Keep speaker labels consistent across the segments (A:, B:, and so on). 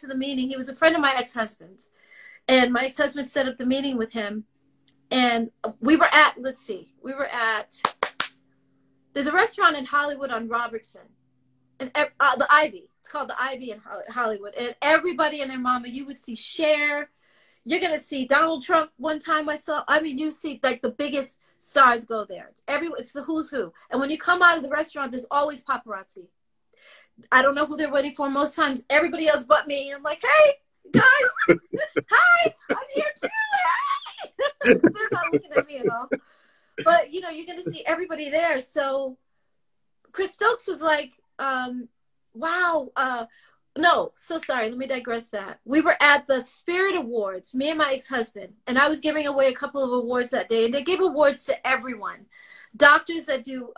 A: to the meeting. He was a friend of my ex-husband's. And my ex-husband set up the meeting with him. And we were at, let's see, we were at, there's a restaurant in Hollywood on Robertson. And the Ivy. It's called the Ivy in Hollywood. And everybody and their mama, you would see Cher. You're going to see Donald Trump one time I saw. I mean, you see like the biggest stars go there. It's the who's who. And when you come out of the restaurant, there's always paparazzi. I don't know who they're waiting for. Most times, everybody else but me. I'm like, hey, guys. Hi, I'm here too. Hey. They're not looking at me at all. But, you know, you're going to see everybody there. So Chris Stokes was like, wow. No, so sorry. Let me digress that. We were at the Spirit Awards, me and my ex-husband, and I was giving away a couple of awards that day, and they gave awards to everyone. Doctors that do,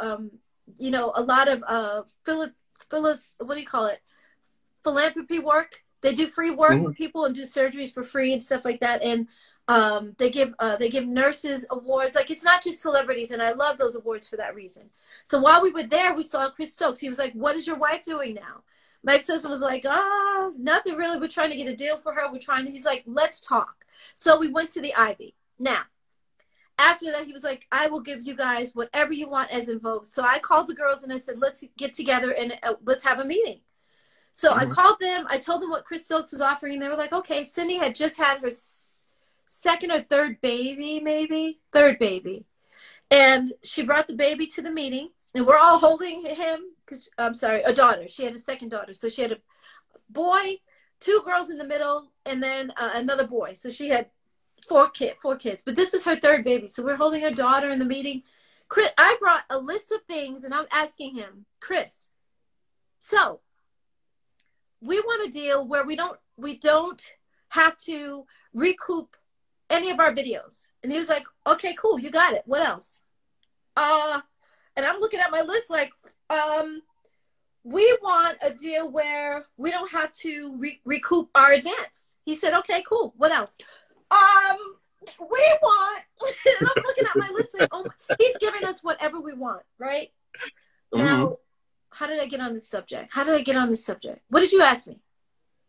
A: you know, a lot of what do you call it? Philanthropy work. They do free work for people and do surgeries for free and stuff like that. And they give nurses awards. Like, it's not just celebrities, and I love those awards for that reason. So while we were there, we saw Chris Stokes. He was like, "What is your wife doing now?" My ex-husband was like, "Oh, nothing really. We're trying to get a deal for her. He's like, "Let's talk." So we went to the Ivy. Now, after that, he was like, "I will give you guys whatever you want as En Vogue." So I called the girls and I said, "Let's get together and let's have a meeting." So I called them. I told them what Chris Stokes was offering, and they were like, "Okay." Cindy had just had her second or third baby, maybe third baby, and she brought the baby to the meeting, and we're all holding him. I'm sorry, a daughter. She had a second daughter. So she had a boy, two girls in the middle, and then another boy. So she had four kids. But this was her third baby. So we're holding her daughter in the meeting. Chris, I brought a list of things, and I'm asking him, "Chris, so we want a deal where we don't have to recoup any of our videos." And he was like, "Okay, cool. You got it. What else?" And I'm looking at my list like, we want a deal where we don't have to recoup our advance. He said, "Okay, cool. What else?" We want, and I'm looking at my list like, oh, he's giving us whatever we want, right? Now, how did I get on this subject? What did you ask me?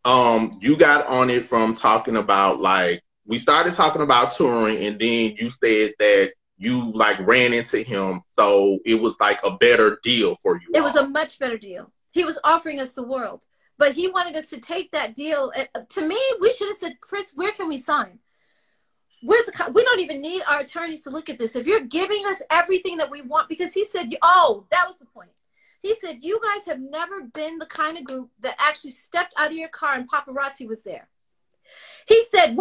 B: You got on it from talking about, like, we started talking about touring, and then you said that you like ran into him, so it was like a better deal for you.
A: It was a much better deal. He was offering us the world, but he wanted us to take that deal. To me, we should have said, "Chris, where can we sign? We don't even need our attorneys to look at this. If you're giving us everything that we want," because he said, "Oh, that was the point." He said, "You guys have never been the kind of group that actually stepped out of your car and paparazzi was there." He said,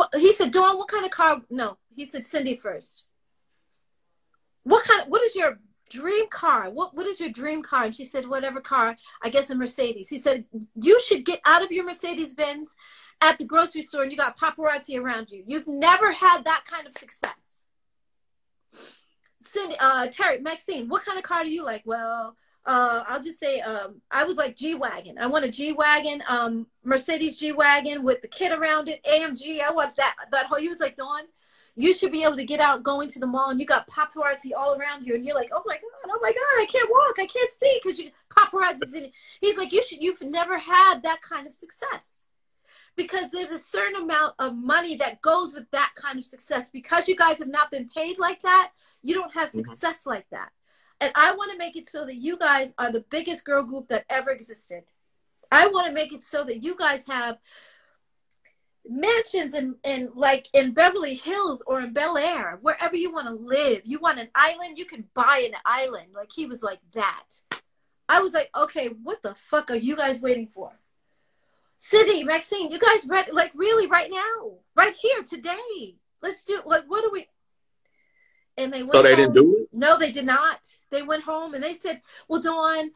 A: "Dawn, what kind of car?" No, he said, "Cindy first. What is your dream car? What is your dream car?" And she said, "Whatever car, I guess a Mercedes." He said, "You should get out of your Mercedes Benz at the grocery store and you got paparazzi around you. You've never had that kind of success." Cindy, Terry, Maxine, what kind of car do you like? Well, I'll just say, I was like G-Wagon. I want a G-Wagon, Mercedes G-Wagon with the kid around it, AMG. I want that whole, he was like, "Dawn, you should be able to get out going to the mall and you got paparazzi all around you." And you're like, oh my God, I can't walk. I can't see because you paparazzi's in it. He's like, you've never had that kind of success because there's a certain amount of money that goes with that kind of success. Because you guys have not been paid like that, you don't have success like that. And I want to make it so that you guys are the biggest girl group that ever existed. I want to make it so that you guys have mansions in like in Beverly Hills or in Bel Air, wherever you want to live. You want an island, you can buy an island. Like, he was like that. I was like, okay, what the fuck are you guys waiting for? Cindy, Maxine, you guys ready? Like, really, right now, right here, today. Let's do, like, what do we? And they went
B: so they
A: home.
B: didn't do it?
A: No, they did not. They went home and they said, "Well, Dawn,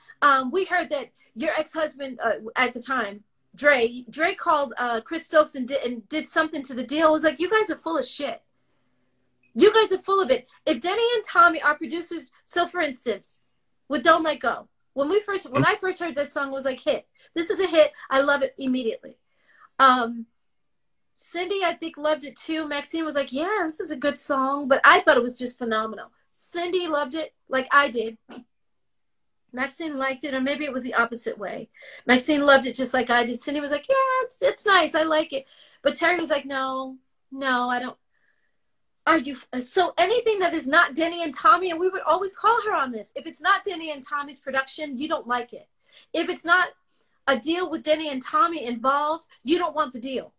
A: we heard that your ex-husband at the time, Dre called Chris Stokes and did something to the deal." I was like, "You guys are full of shit. You guys are full of it." If Denny and Tommy are producers, so for instance, with "Don't Let Go," when I first heard this song, it was like, hit. This is a hit. I love it immediately. Cindy, I think, loved it too. Maxine was like, "Yeah, this is a good song," but I thought it was just phenomenal. Cindy loved it like I did. Maxine liked it, or maybe it was the opposite way. Maxine loved it just like I did. Cindy was like, yeah, it's nice. I like it. But Terry was like, no, I don't. Are you so anything that is not Denny and Tommy? And we would always call her on this. If it's not Denny and Tommy's production, you don't like it. If it's not a deal with Denny and Tommy involved, you don't want the deal.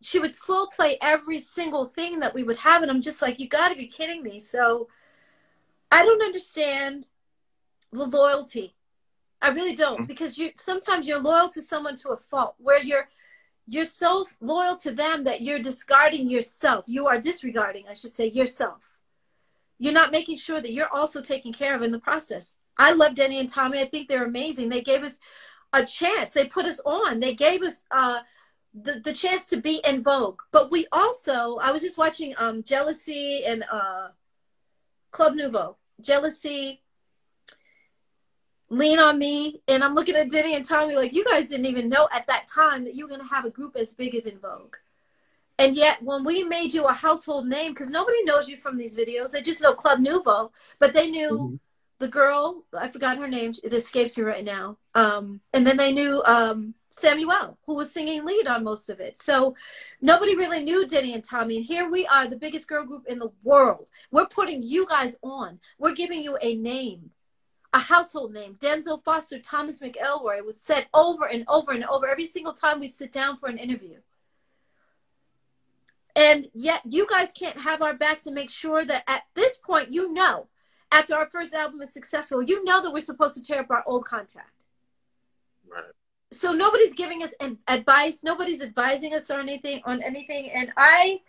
A: She would slow play every single thing that we would have, and I'm just like, you got to be kidding me. So I don't understand the loyalty. I really don't, because sometimes you're loyal to someone to a fault, where you're so loyal to them that you're discarding yourself. You are disregarding, I should say, yourself. You're not making sure that you're also taken care of in the process. I love Denny and Tommy. I think they're amazing. They gave us a chance. They put us on. They gave us the chance to be En Vogue. But we also, I was just watching Jealousy and Club Nouveau. Jealousy, Lean on Me, and I'm looking at Denny and Tommy like, you guys didn't even know at that time that you were going to have a group as big as En Vogue. And yet when we made you a household name, because nobody knows you from these videos, they just know Club Nouveau, but they knew the girl, I forgot her name, it escapes me right now, and then they knew Samuel, who was singing lead on most of it. So nobody really knew Denny and Tommy, and here we are, the biggest girl group in the world. We're putting you guys on. We're giving you a name. A household name. Denzel Foster, Thomas McElroy was said over and over and over every single time we sit down for an interview. And yet you guys can't have our backs and make sure that at this point, you know, after our first album is successful, you know that we're supposed to tear up our old contract.
B: Right.
A: So nobody's giving us advice. Nobody's advising us on anything. And I